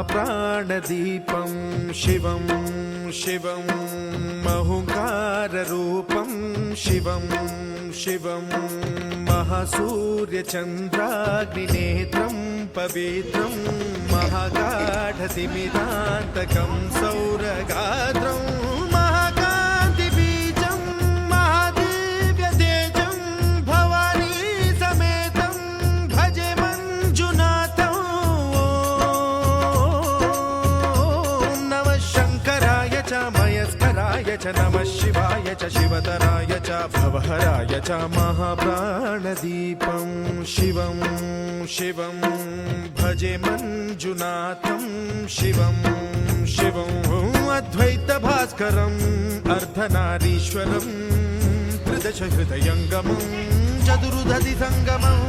महाप्राणदीपं शिवं शिवं महुङ्काररूपं शिवं शिवं महासूर्यचन्द्राग्निनेत्रं पवित्रं महागाढतिमिरान्तकं सौरगात्रं महाकान्तिबीजं महादिव्यतेजं भवानी समेतं भजे मञ्जुनाथं। ॐ नमः शङ्कराय च मयस्कराय च नमः शिवाय च शिवतराय च भवहराय च महाप्राणदीपं शिवं शिवं भजे मञ्जुनाथं शिवं शिवं अद्वैतभास्करम् अर्धनारीश्वरं त्रिदशहृदयङ्गमं चतुर्दधिसङ्गमम्